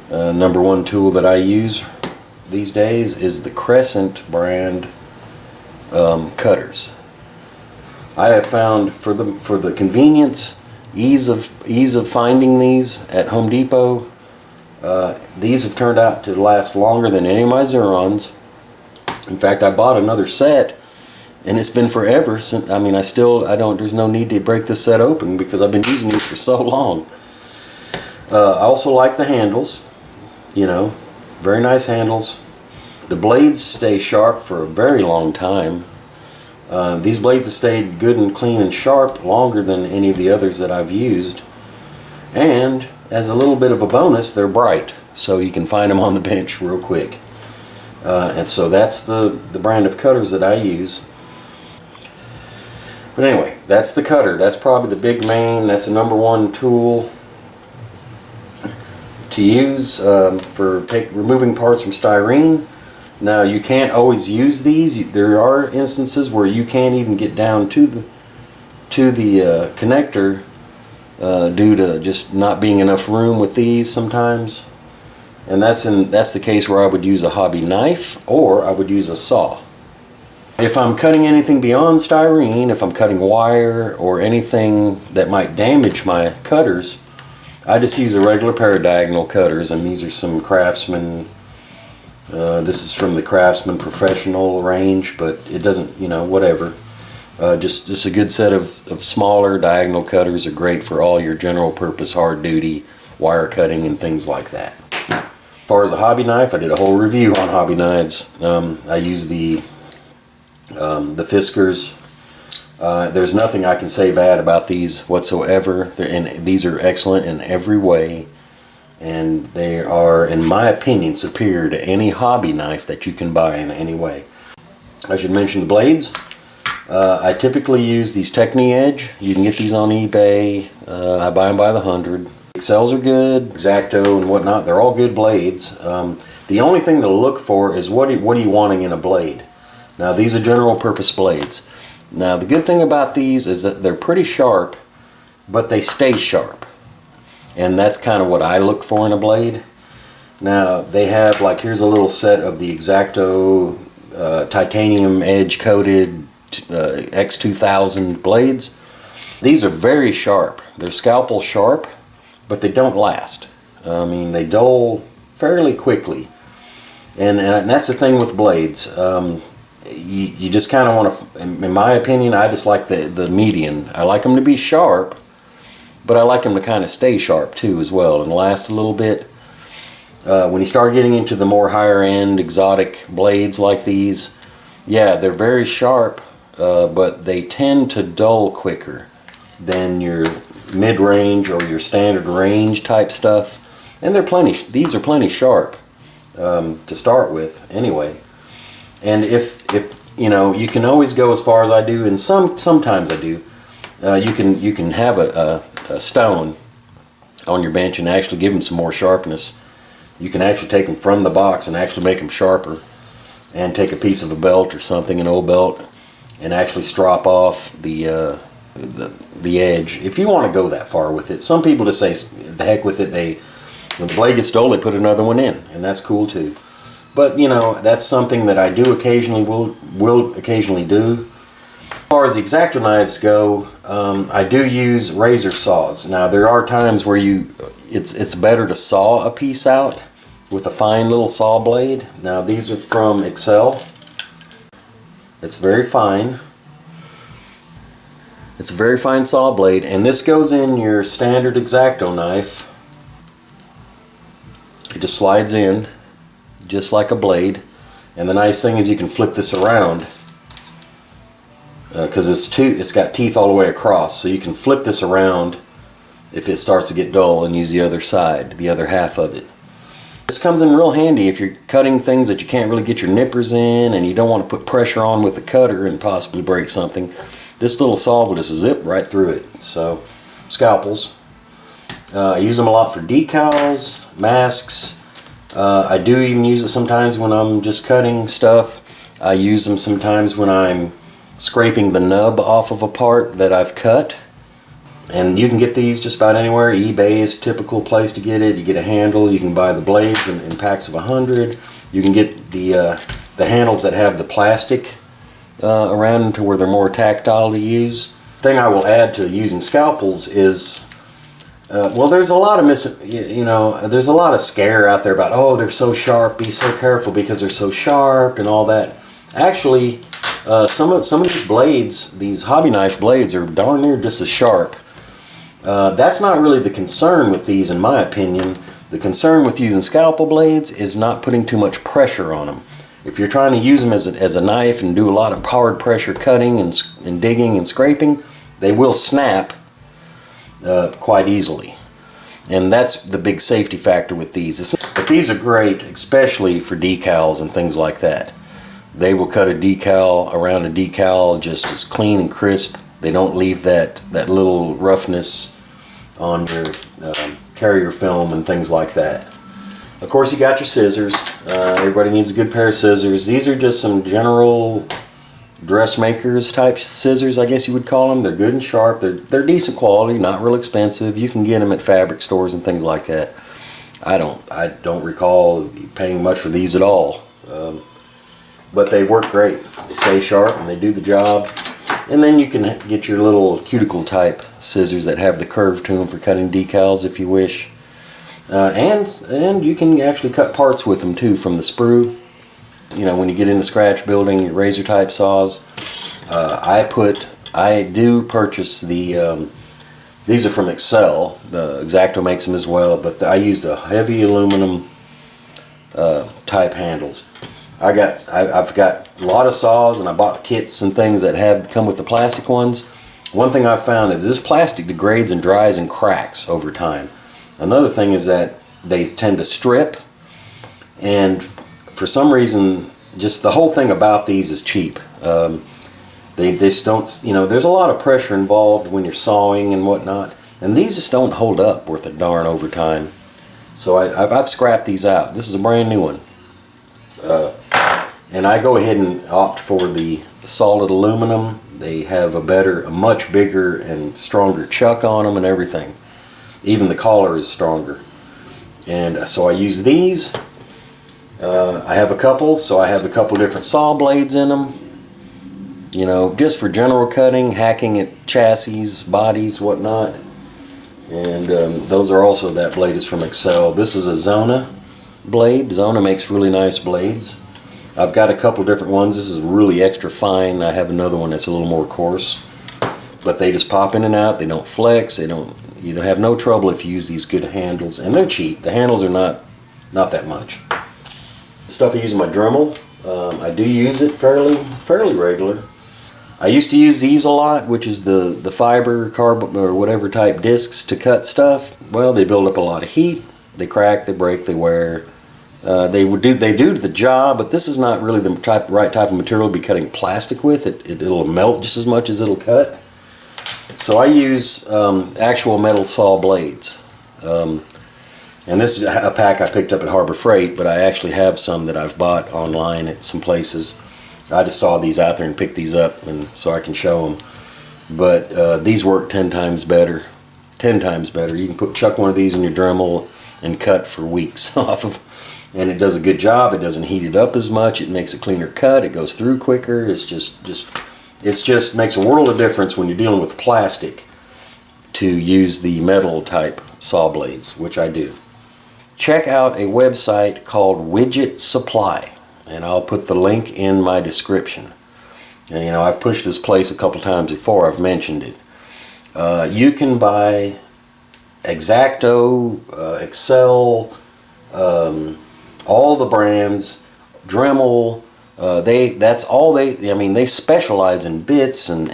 Number one tool that I use these days is the Crescent brand cutters. I have found for the convenience, ease of finding these at Home Depot, these have turned out to last longer than any of my Xerons. In fact, I bought another set, and it's been forever since. I mean, there's no need to break this set open because I've been using these for so long. I also like the handles, you know, very nice handles. The blades stay sharp for a very long time. These blades have stayed good and clean and sharp longer than any of the others that I've used. And as a little bit of a bonus, they're bright, so you can find them on the bench real quick. And so that's the brand of cutters that I use. But anyway, that's the cutter. That's probably the big main. That's the number one tool to use for removing parts from styrene. Now, you can't always use these. There are instances where you can't even get down to the connector due to just not being enough room with these sometimes. And that's the case where I would use a hobby knife or I would use a saw. If I'm cutting anything beyond styrene, if I'm cutting wire or anything that might damage my cutters, I just use a regular pair of diagonal cutters, and these are some Craftsman. This is from the Craftsman Professional range, but it doesn't, you know, whatever. Just a good set of smaller diagonal cutters are great for all your general purpose hard duty wire cutting and things like that. As far as a hobby knife, I did a whole review on hobby knives. I use the Fiskars. There's nothing I can say bad about these whatsoever. These are excellent in every way, and they are, in my opinion, superior to any hobby knife that you can buy in any way. I should mention the blades. I typically use these Techni Edge. You can get these on eBay. I buy them by the 100. Excels are good, X-Acto and whatnot. They're all good blades. The only thing to look for is what are you wanting in a blade. Now, these are general purpose blades. Now, the good thing about these is that they're pretty sharp, but they stay sharp. And that's kind of what I look for in a blade. Now, they have, like, here's a little set of the X-Acto titanium edge coated X2000 blades. These are very sharp. They're scalpel sharp, but they don't last. I mean, they dull fairly quickly. And that's the thing with blades. You just kind of want to, in my opinion, I just like the median. I like them to be sharp, but I like them to kind of stay sharp too as well and last a little bit. When you start getting into the more higher end exotic blades like these, yeah, they're very sharp, but they tend to dull quicker than your mid-range or your standard range type stuff. And these are plenty sharp to start with anyway. And if you know, you can always go as far as I do, and sometimes I do. You can have a stone on your bench and actually give them some more sharpness. You can actually take them from the box and actually make them sharper, and take a piece of a belt or something, an old belt, and actually strop off the edge. If you want to go that far with it, some people just say the heck with it. When the blade gets dull, they put another one in, and that's cool too. But you know, that's something that I do occasionally, will occasionally do. As far as the X-Acto knives go, I do use razor saws. Now, there are times where it's better to saw a piece out with a fine little saw blade. Now, these are from Excel. It's very fine. It's a very fine saw blade, and this goes in your standard X-Acto knife. It just slides in, just like a blade. And the nice thing is you can flip this around, because it's got teeth all the way across, so you can flip this around if it starts to get dull and use the other side, the other half of it. This comes in real handy if you're cutting things that you can't really get your nippers in and you don't want to put pressure on with the cutter and possibly break something. This little saw will just zip right through it. So, scalpels. I use them a lot for decals, masks. I do even use it sometimes when I'm just cutting stuff. I use them sometimes when I'm scraping the nub off of a part that I've cut. And you can get these just about anywhere. eBay is a typical place to get it. You get a handle. You can buy the blades in packs of 100. You can get the handles that have the plastic around to where they're more tactile to use. Thing I will add to using scalpels is, well, there's a lot of there's a lot of scare out there about, oh, they're so sharp, be so careful because they're so sharp and all that. Actually, some of these blades, these hobby knife blades, are darn near just as sharp. That's not really the concern with these, in my opinion. The concern with using scalpel blades is not putting too much pressure on them. If you're trying to use them as a knife and do a lot of hard pressure cutting and digging and scraping, they will snap quite easily. And that's the big safety factor with these. But these are great, especially for decals and things like that. They will cut a decal around a decal just as clean and crisp. They don't leave that little roughness on your carrier film and things like that. Of course, you got your scissors. Everybody needs a good pair of scissors. These are just some general dressmakers type scissors, I guess you would call them. They're good and sharp. They're decent quality, not real expensive. You can get them at fabric stores and things like that. I don't recall paying much for these at all. But they work great. They stay sharp and they do the job. And then you can get your little cuticle type scissors that have the curve to them for cutting decals if you wish. And you can actually cut parts with them too from the sprue. You know, when you get into scratch building, your razor type saws. I do purchase the, these are from Excel. The X-Acto makes them as well, but I use the heavy aluminum type handles. I've got a lot of saws, and I bought kits and things that come with the plastic ones. One thing I've found is this plastic degrades and dries and cracks over time. Another thing is that they tend to strip, and for some reason, just the whole thing about these is cheap. They just don't, there's a lot of pressure involved when you're sawing and whatnot, and these just don't hold up worth a darn over time. So I've scrapped these out. This is a brand new one. And I go ahead and opt for the solid aluminum. They have a much bigger and stronger chuck on them and everything. Even the collar is stronger. And so I use these. I have a couple, so I have a couple different saw blades in them. You know, just for general cutting, hacking at chassis, bodies, whatnot. And those are also, that blade is from Excel. This is a Zona blade. Zona makes really nice blades. I've got a couple different ones. This is really extra fine. I have another one that's a little more coarse. But they just pop in and out. They don't flex. You have no trouble if you use these good handles. And they're cheap. The handles are not that much. The stuff I use in my Dremel, I do use it fairly regular. I used to use these a lot, which is the fiber, carbon, or whatever type discs to cut stuff. Well, they build up a lot of heat. They crack, they break, they wear. They do the job, but this is not really the right type of material to be cutting plastic with. It'll melt just as much as it'll cut. So I use actual metal saw blades. And this is a pack I picked up at Harbor Freight, but I actually have some that I've bought online at some places. I just saw these out there and picked these up, and so I can show them. But these work 10 times better. 10 times better. You can chuck one of these in your Dremel and cut for weeks off of. And it does a good job. It doesn't heat it up as much. It makes a cleaner cut. It goes through quicker. It just makes a world of difference when you're dealing with plastic to use the metal type saw blades, which I do. Check out a website called Widget Supply, and I'll put the link in my description. And, I've pushed this place a couple times before. I've mentioned it. You can buy X-Acto, Excel, all the brands, Dremel. They specialize in bits and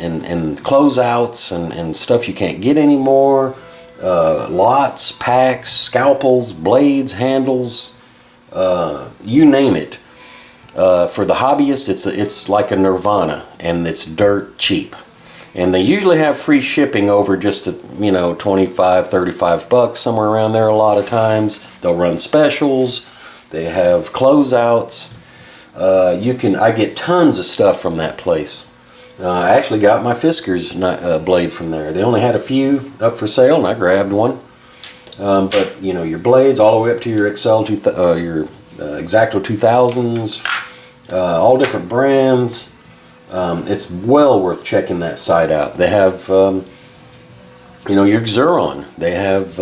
closeouts and stuff you can't get anymore. Lots, packs, scalpels, blades, handles, you name it. For the hobbyist, it's like a nirvana, and it's dirt cheap. And they usually have free shipping over just $25, $35, somewhere around there a lot of times. They'll run specials. They have closeouts. I get tons of stuff from that place. I actually got my Fisker's blade from there. They only had a few up for sale, and I grabbed one. But you know, your blades all the way up to your your X-Acto 2000s, all different brands. It's well worth checking that site out. They have, you know, your Xuron. They have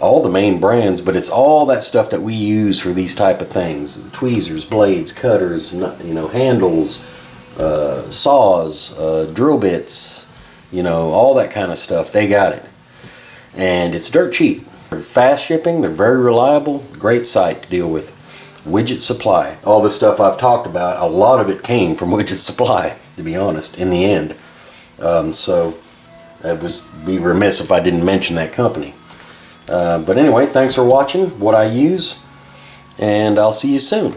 all the main brands, but it's all that stuff that we use for these type of things: the tweezers, blades, cutters, you know, handles, saws, drill bits, you know, all that kind of stuff. They got it, and it's dirt cheap. They're fast shipping. They're very reliable. Great site to deal with. Widget Supply. All the stuff I've talked about, a lot of it came from Widget Supply, to be honest, in the end. So it was be remiss if I didn't mention that company. But anyway, thanks for watching what I use, and I'll see you soon.